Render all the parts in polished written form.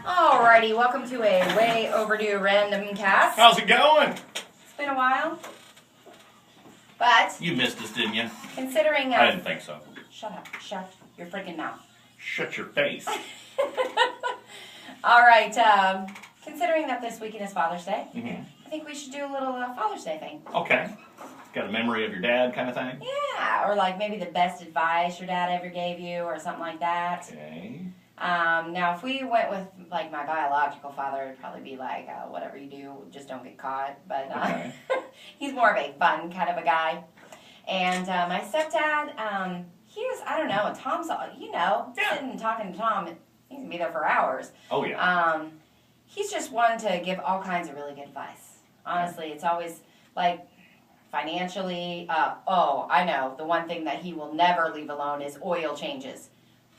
Alrighty, welcome to a way overdue random cast. How's it going? It's been a while. But You missed us, didn't you? considering I didn't think so. Shut up. Shut your freaking mouth. Shut your face. Alright, considering that this weekend is Father's Day, Mm-hmm. I think we should do a little Father's Day thing. Okay. Got a memory of your dad kind of thing? Yeah, or like maybe the best advice your dad ever gave you or something like that. Okay. Now, if we went with like my biological father, it'd probably be like, whatever you do, just don't get caught. But Okay. he's more of a fun kind of a guy. And my stepdad, he was, I don't know, Tom's, sitting and talking to Tom, he can be there for hours. Oh, yeah. He's just one to give all kinds of really good advice. Honestly, it's always like financially, I know, the one thing that he will never leave alone is oil changes.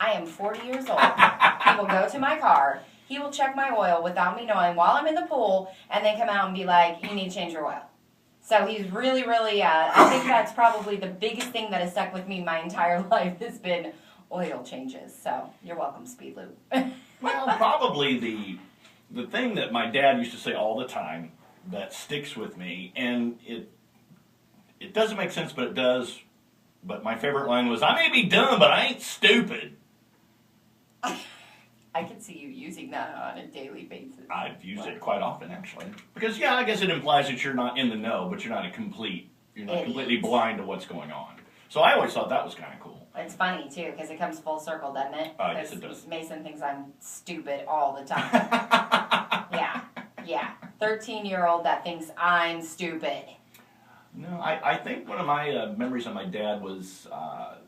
I am 40 years old. He will go to my car. He will check my oil without me knowing while I'm in the pool and then come out and be like, you need to change your oil. So he's really, really, I think that's probably the biggest thing that has stuck with me my entire life has been oil changes. So you're welcome, Speed Loop. Well, probably the thing that my dad used to say all the time that sticks with me, and it doesn't make sense, but it does. But my favorite line was, I may be dumb, but I ain't stupid. I can see you using that on a daily basis. I've used it quite often, actually. Because, yeah, I guess it implies that you're not in the know, but you're not completely blind to what's going on. So I always thought that was kind of cool. It's funny, too, because it comes full circle, doesn't it? Yes, it does. Mason thinks I'm stupid all the time. Yeah. 13-year-old that thinks I'm stupid. No, I think one of my memories of my dad was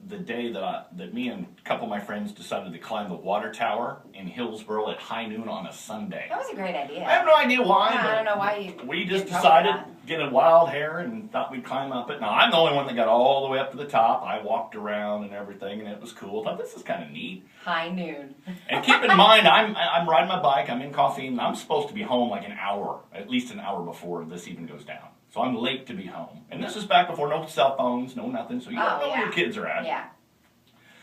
the day that me and a couple of my friends decided to climb the water tower in Hillsboro at high noon on a Sunday. That was a great idea. I have no idea why. Yeah, but I don't know why we just decided, getting wild hair, and thought we'd climb up it. Now, I'm the only one that got all the way up to the top. I walked around and everything, and it was cool. I thought, this is kind of neat. High noon. And keep in mind, I'm riding my bike. I'm in Coffee, and I'm supposed to be home like at least an hour before this even goes down. So I'm late to be home. And this is back before no cell phones, no nothing, so you don't know where your kids are at. Yeah.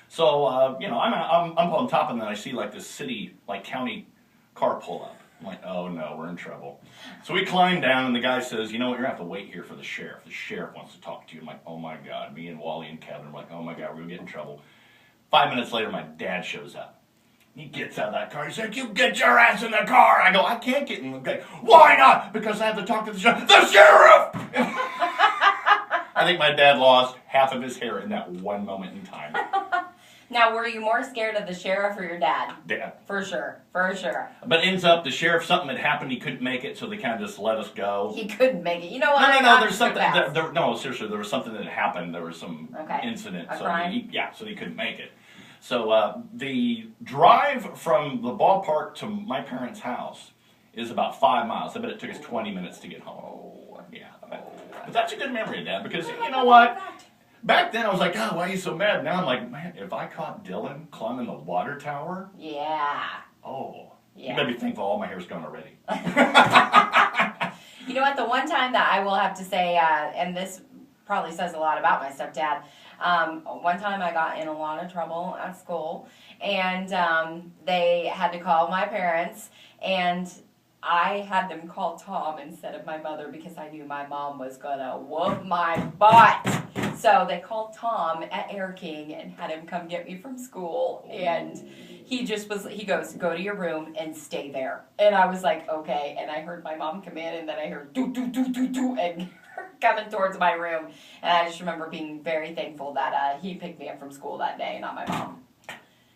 So, I'm on top, and then I see like this city, like county car pull up. I'm like, oh no, we're in trouble. So we climb down, and the guy says, you know what, you're going to have to wait here for the sheriff. The sheriff wants to talk to you. I'm like, oh my God. Me and Wally and Kevin are like, oh my God, we're going to get in trouble. 5 minutes later, my dad shows up. He gets out of that car. He's like, you get your ass in the car. I go, I can't get in the car. Why not? Because I have to talk to the sheriff. The sheriff! I think my dad lost half of his hair in that one moment in time. Now, were you more scared of the sheriff or your dad? Dad. For sure. But ends up, the sheriff, something had happened. He couldn't make it, so they kind of just let us go. He couldn't make it. You know what? No, there's something. No, seriously, there was something that happened. There was some incident. A crime? So he couldn't make it. So the drive from the ballpark to my parents' house is about 5 miles. I bet it took us 20 minutes to get home. Oh. Yeah. But that's a good memory, Dad, because you know what? Back then I was like, oh, why are you so mad? Now I'm like, man, if I caught Dylan climbing the water tower. Yeah. Oh. Yeah. You better be thankful all my hair's gone already. You know what? The one time that I will have to say, and this probably says a lot about my stepdad, one time I got in a lot of trouble at school, and they had to call my parents, and I had them call Tom instead of my mother because I knew my mom was gonna whoop my butt. So they called Tom at Air King and had him come get me from school, and he goes, go to your room and stay there. And I was like, okay, and I heard my mom come in, and then I heard do, and coming towards my room, and I just remember being very thankful that he picked me up from school that day, not my mom.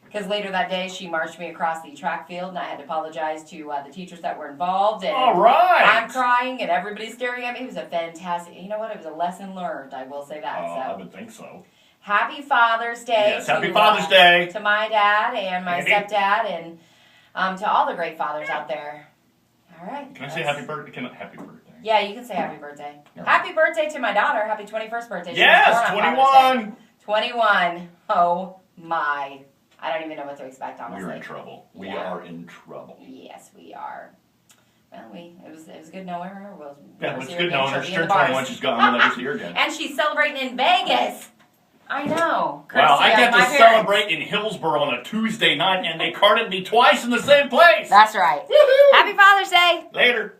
Because later that day, she marched me across the track field, and I had to apologize to the teachers that were involved. And all right. I'm crying, and everybody's staring at me. It was a fantastic, you know what? It was a lesson learned. I will say that. I would think so. Happy Father's Day. Yes, happy Father's Day. To my dad and my stepdad, and to all the great fathers out there. All right. Can I say happy birthday? Happy birthday. Yeah, you can say happy birthday. Right. Happy birthday to my daughter. Happy 21st birthday. Yes, 21. 21. Oh, my. I don't even know what to expect, honestly. We're in trouble. We are in trouble. Yes, we are. Well, it was good knowing her. It's good knowing her. She's turned 21. She's gone. We'll never see her again. And she's celebrating in Vegas. I know. Well, I Courtesy get of to my parents. celebrate in Hillsborough on a Tuesday night, and they carded me twice in the same place. That's right. Woohoo! Happy Father's Day. Later.